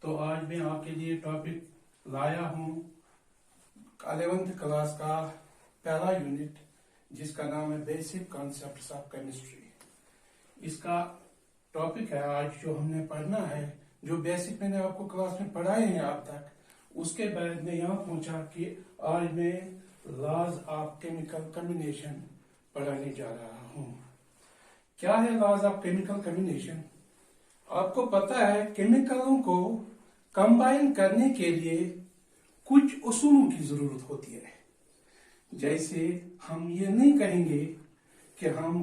तो आज मैं आपके लिए टॉपिक लाया हूँ 11th क्लास का पहला यूनिट जिसका नाम है बेसिक कॉन्सेप्ट्स ऑफ केमिस्ट्री। इसका टॉपिक है आज जो हमने पढ़ना है, जो बेसिक मैंने आपको क्लास में पढ़ाए हैं अब तक, उसके बाद मैं यहाँ पहुंचा कि आज मैं लॉज ऑफ केमिकल कॉम्बिनेशन पढ़ाने जा रहा हूँ। क्या है लॉज ऑफ केमिकल कॉम्बिनेशन? आपको पता है केमिकलों को कंबाइन करने के लिए कुछ उसूलों की जरूरत होती है। जैसे हम ये नहीं कहेंगे कि हम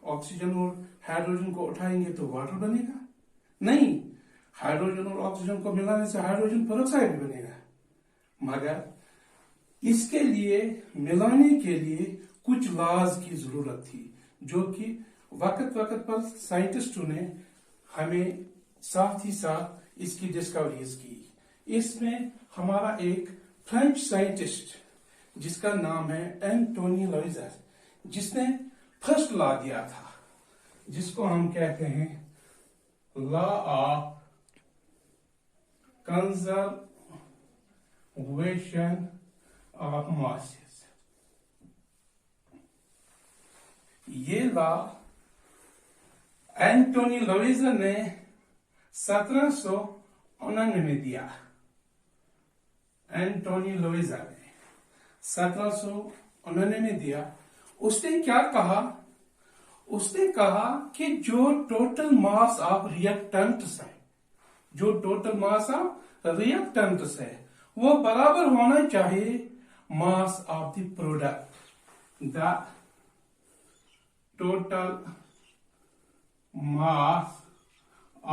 ऑक्सीजन और हाइड्रोजन को उठाएंगे तो वाटर बनेगा, नहीं, हाइड्रोजन और ऑक्सीजन को मिलाने से हाइड्रोजन पेरोक्साइड बनेगा। मगर इसके लिए मिलाने के लिए कुछ लॉज की जरूरत थी, जो कि वक्त वक्त पर साइंटिस्टों ने हमें साथ ही साथ इसकी डिस्कवरीज की। इसमें हमारा एक फ्रेंच साइंटिस्ट जिसका नाम है एंटोनी लॉइजर, जिसने फर्स्ट लॉ दिया था, जिसको हम कहते हैं law of conservation of masses. ये लॉ एंटोनी लॉइजर ने 1799 में दिया। एंटोनी लॉइजर ने 1799 में दिया। उसने क्या कहा? उसने कहा कि जो टोटल मास ऑफ रिएक्टेंट्स है, जो टोटल मास ऑफ रिएक्टेंट्स है, वो बराबर होना चाहिए मास of the product. The total mass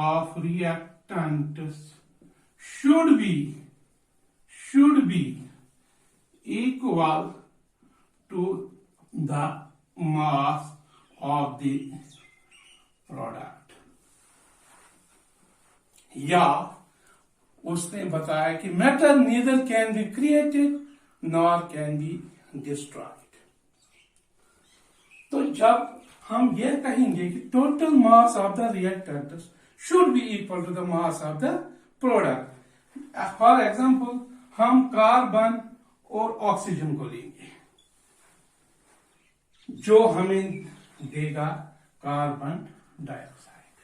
of reactants should be equal to the mass of the product। या उसने बताया कि matter neither can be created nor can be destroyed। तो जब हम ये कहेंगे कि total mass of the reactant should be equal to the mass of the product. For example हम कार्बन और ऑक्सीजन को लेंगे, जो हमें देगा कार्बन डाइऑक्साइड।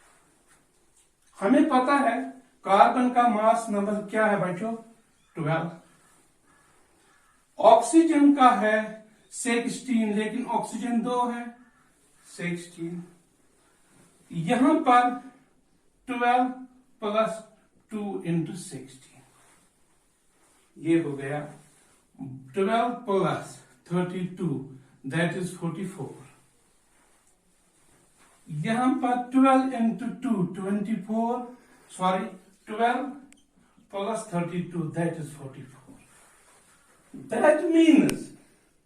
हमें पता है कार्बन का मास नंबर क्या है बच्चों? 12। ऑक्सीजन का है 16, लेकिन ऑक्सीजन 2 है 16। यहां पर 12 प्लस 2 इंटू 16, ये हो गया 12 प्लस 32, दैट इज 44। यहां पर 12 into 2 24, sorry 12 plus 32, that is 44। That means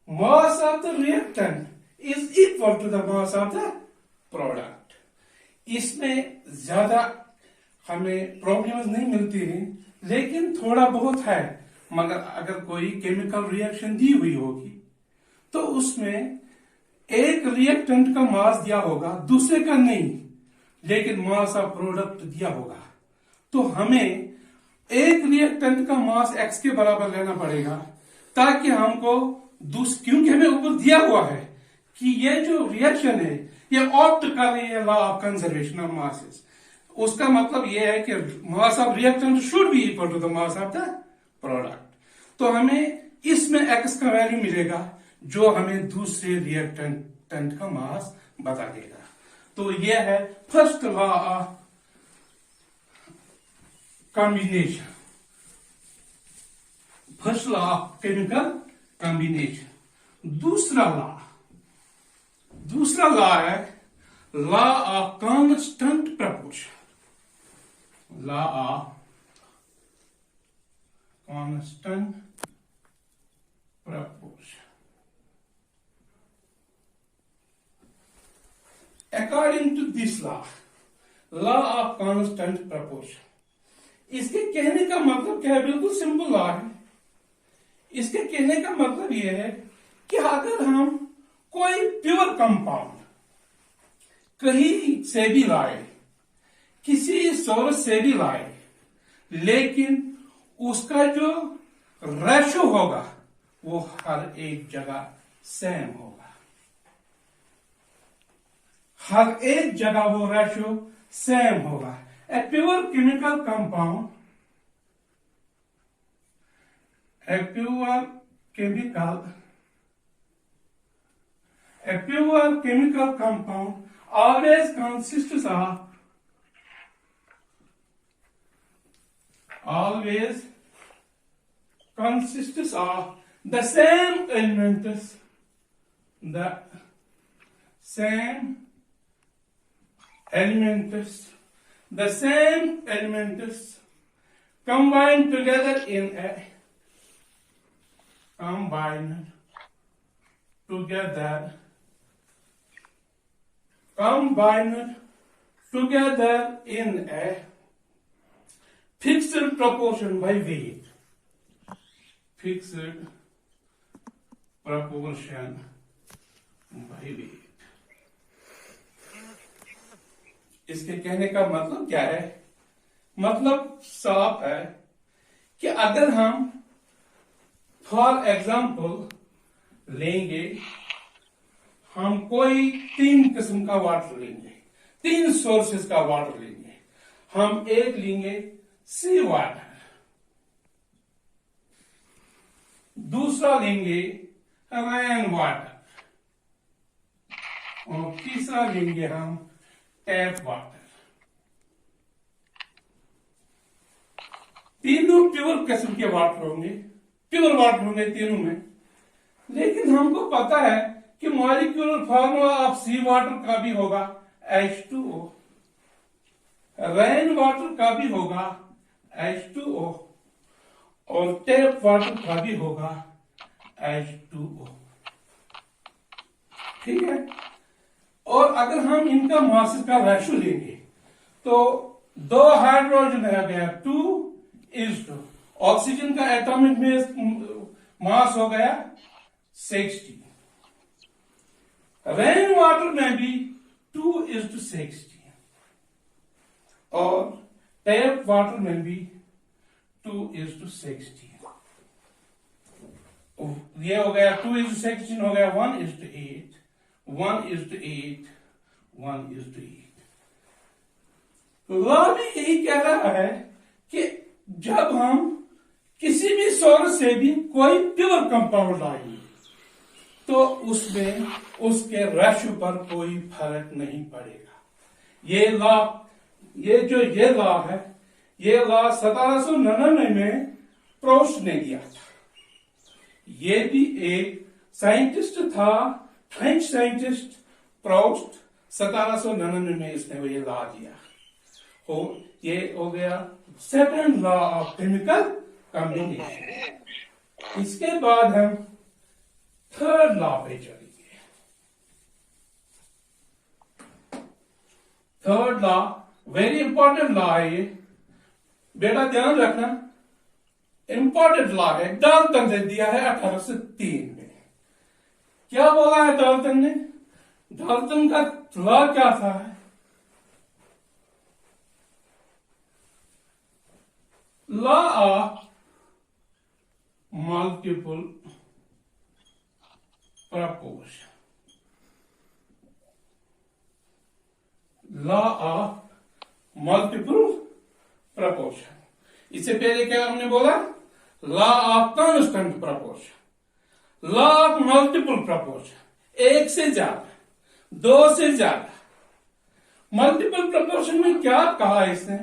mass of the reactant is equal to the mass of the product। इसमें ज्यादा हमें प्रॉब्लम्स नहीं मिलती हैं, लेकिन थोड़ा बहुत है। मगर अगर कोई केमिकल रिएक्शन दी हुई होगी तो उसमें एक रिएक्टेंट का मास दिया होगा, दूसरे का नहीं, लेकिन मास ऑफ प्रोडक्ट दिया होगा। तो हमें एक रिएक्टेंट का मास x के बराबर लेना पड़ेगा, ताकि हमको क्योंकि हमें ऊपर दिया हुआ है कि ये जो रिएक्शन है ये ऑप्ट कर रही है law of conservation of masses. उसका मतलब ये है कि mass of reactant should be equal to the mass of the product. तो हमें इसमें x का वैल्यू मिलेगा, जो हमें दूसरे रिएक्टेंट का मास बता देगा। तो ये है first law of combination, first law of chemical combination. दूसरा लॉ है law of constant proportion. Law of constant proportion. According to this law of constant proportion, इसके कहने का मतलब क्या है? बिल्कुल सिंपल लॉ है। इसके कहने का मतलब यह है कि अगर हम कोई प्योर कंपाउंड कहीं से भी लाए, किसी सोर्स से भी लाए, लेकिन उसका जो रेशो होगा वो हर एक जगह सेम होगा, हर एक जगह वो रेशो सेम होगा। A pure chemical compound, a pure chemical compound always consists of the same elements, combined together in a fixed proportion by weight. Fixed proportion by weight. इसके कहने का मतलब क्या है? मतलब साफ है कि अगर हम फॉर एग्जाम्पल लेंगे, हम कोई 3 किस्म का वाटर लेंगे, 3 सोर्सेस का वाटर लेंगे। हम एक लेंगे सी वाटर, दूसरा लेंगे रेन वाटर, और तीसरा लेंगे हम टैप वाटर। तीनों प्योर किस्म के वाटर होंगे, प्योर वाटर होंगे तीनों में। लेकिन हमको पता है कि molecular formula of sea water का भी होगा H2O, रेन वाटर का भी होगा H2O, और टैप वाटर का भी होगा H2O। ठीक है। और अगर हम इनका मास का रेशो लेंगे तो 2 हाइड्रोजन है गया 2:2, ऑक्सीजन का एटॉमिक मास हो गया 60, रेन वाटर में भी 2:60, और टैप वाटर में भी 2:60। ये हो गया 2:16 हो गया 1:8, 1:8, 1:8। लॉ भी यही कह रहा है कि जब हम किसी भी सोर्स से भी कोई प्योर कंपाउंड लाएंगे तो उसमें उसके रेशो पर कोई फर्क नहीं पड़ेगा। ये लॉ है, ये लॉ 1799 में प्रोस्ट ने दिया था। ये भी एक साइंटिस्ट था, फ्रेंच साइंटिस्ट प्रोस्ट, 1799 में इसने ये लॉ दिया। ये हो गया second law of chemical combination. इसके बाद हम थर्ड लॉ पे चलेंगे। Third law very important law है ये, बेटा ध्यान रखना, इंपॉर्टेंट लॉ है। डाल्टन ने दिया है 1803 में। क्या बोला है डाल्टन ने? डाल्टन का लॉ क्या था? Law of multiple proportion. Law of multiple proportion. इससे पहले क्या हमने बोला? Law of constant proportion, law of multiple proportion, एक से ज्यादा, 2 से ज्यादा। मल्टीपल प्रपोर्शन में क्या कहा इसने?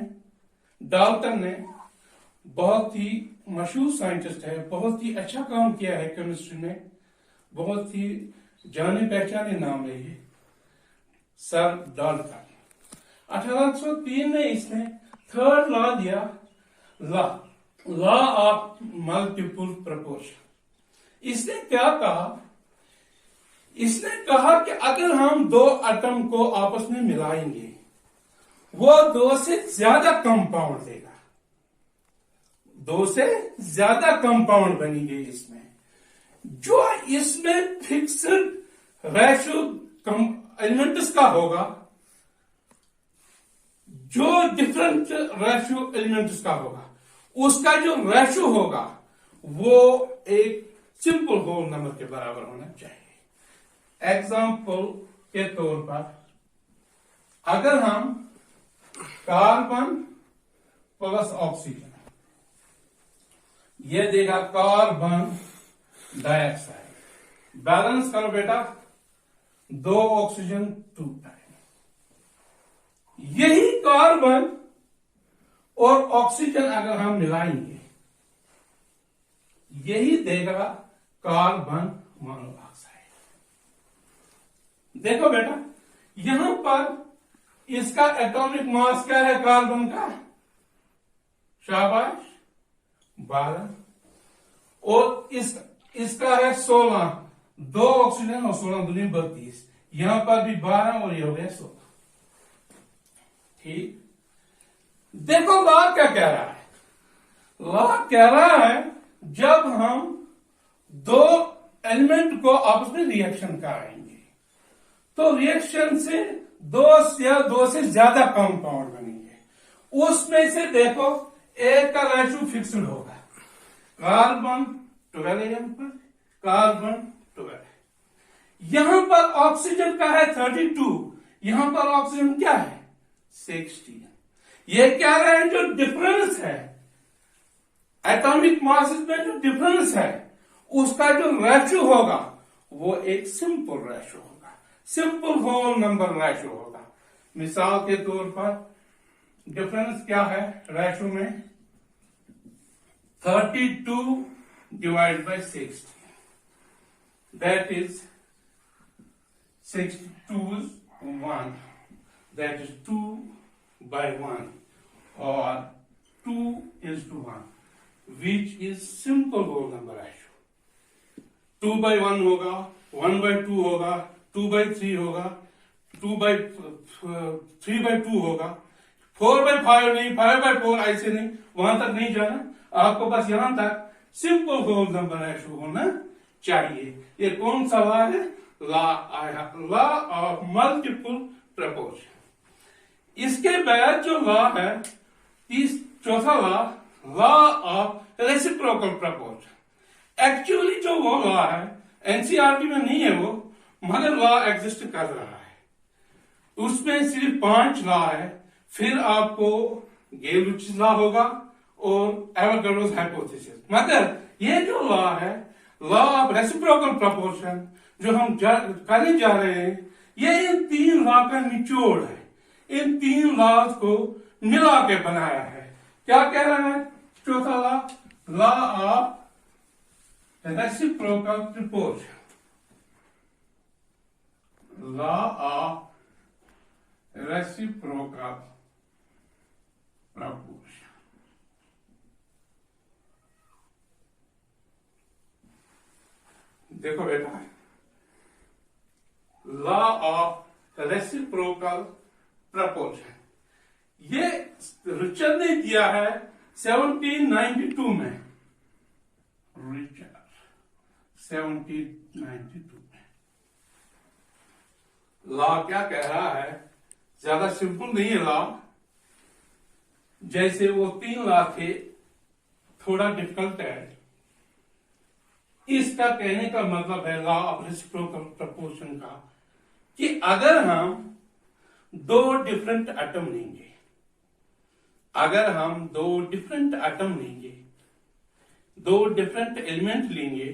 डाल्टन ने, बहुत ही मशहूर साइंटिस्ट है, बहुत ही अच्छा काम किया है केमिस्ट्री में, बहुत ही जाने पहचाने नाम है ये, सर डाल्टन। 1803 में इसने थर्ड लॉ दिया, लॉ ऑफ मल्टीपल प्रपोर्शन। इसने क्या कहा? इसने कहा कि अगर हम 2 एटम को आपस में मिलाएंगे वो 2 से ज्यादा कंपाउंड देगा, 2 से ज्यादा कंपाउंड बनेंगे इसमें। जो इसमें फिक्स्ड रेशो एलिमेंट्स का होगा, जो डिफरेंट रेशो एलिमेंट्स का होगा, उसका जो रेशो होगा वो एक सिंपल होल नंबर के बराबर होना चाहिए। एग्जाम्पल के तौर पर अगर हम कार्बन प्लस ऑक्सीजन, ये देगा कार्बन डाइऑक्साइड, बैलेंस करो बेटा, 2 ऑक्सीजन 2 टाइम। यही कार्बन और ऑक्सीजन अगर हम मिलाएंगे, यही देगा कार्बन मोनोऑक्साइड। देखो बेटा, यहां पर इसका एटॉमिक मास क्या है कार्बन का? शाबाश, 12। और इसका है 16, 2 ऑक्सीजन और 16 दूनी 32। यहां पर भी 12 और ये हो गया 16। ठीक। देखो लॉ क्या कह रहा है? लॉ कह रहा है जब हम 2 एलिमेंट को आपस में रिएक्शन कराएंगे तो रिएक्शन से 2 या 2 से ज्यादा कंपाउंड बनेंगे। उसमें से देखो एक का रेशो फिक्स्ड होगा, कार्बन 12 पर कार्बन 12। यहां पर ऑक्सीजन का है 32, यहां पर ऑक्सीजन क्या है 16। ये क्या है? जो डिफरेंस है एटॉमिक मास में, जो डिफरेंस है उसका जो रेशो होगा वो एक सिंपल रेशो होगा, सिंपल होल नंबर रेशो होगा। मिसाल के तौर पर डिफरेंस क्या है रेशो में? 32 divide by 60, that is 62 1, that is 2 by 1 or 2 is to 1, which is simple whole number ratio। 2 by 1 होगा, 1 by 2 होगा, 2 by 3 होगा, 3 by 2 होगा, 4 by 5 नहीं, 5 by 4 ऐसे नहीं, वहां तक नहीं जाना आपको, बस यहां तक सिंपल होल नंबर रेशो होना चाहिए। ये कौन सा लॉ है? Law of multiple proportion. इसके बाद जो लॉ है, चौथा law of reciprocal proportion. Actually जो वो लॉ है एनसीईआरटी में नहीं है वो, मगर लॉ एग्जिस्ट कर रहा है। उसमें सिर्फ 5 लॉ है। फिर आपको गेल-लुचिस लॉ होगा और एवोगाड्रोस हाइपोथेसिस। मगर ये जो लॉ है, लॉ ऑफ रेसिप्रोकल प्रपोर्शन, जो हम करने जा रहे हैं, ये इन 3 लॉ का निचोड़ है। इन 3 लॉज को मिला के बनाया है। क्या कह रहा है चौथा law of reciprocal proportion. Law of reciprocal proportion. देखो बेटा, लॉ ऑफ रेसिप्रोकल प्रपोर्शन ये रिचर्ड ने दिया है 1792 में। रिचर्ड 1792 में लॉ क्या कह रहा है? ज्यादा सिंपल नहीं है लॉ, जैसे वो 3 लॉ थे, थोड़ा डिफिकल्ट है। इसका कहने का मतलब है लॉ ऑफ रेसिप्रोकल प्रपोर्शन का कि अगर हम 2 डिफरेंट एटम लेंगे, अगर हम 2 डिफरेंट एटम लेंगे, 2 डिफरेंट एलिमेंट लेंगे,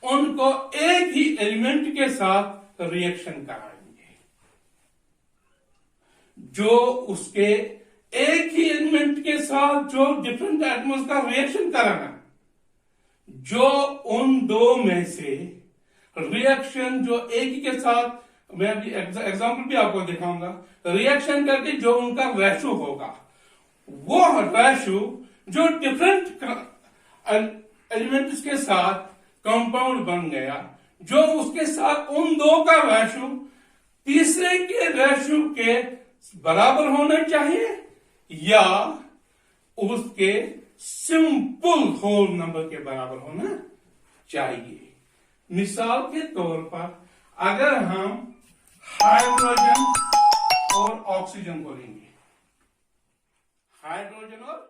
उनको एक ही एलिमेंट के साथ रिएक्शन कराएंगे, जो उसके एक ही एलिमेंट के साथ जो डिफरेंट एटम्स का रिएक्शन कराना, जो उन 2 में से रिएक्शन जो एक ही के साथ, मैं अभी एग्जाम्पल भी आपको दिखाऊंगा, रिएक्शन करके जो उनका रेशो होगा, वो रेशो जो डिफरेंट एलिमेंट्स के साथ कंपाउंड बन गया, जो उसके साथ उन 2 का रेशो तीसरे के रेशो के बराबर होना चाहिए या उसके सिंपल होल नंबर के बराबर होना चाहिए। मिसाल के तौर पर अगर हम हाइड्रोजन और ऑक्सीजन को लेंगे, हाइड्रोजन और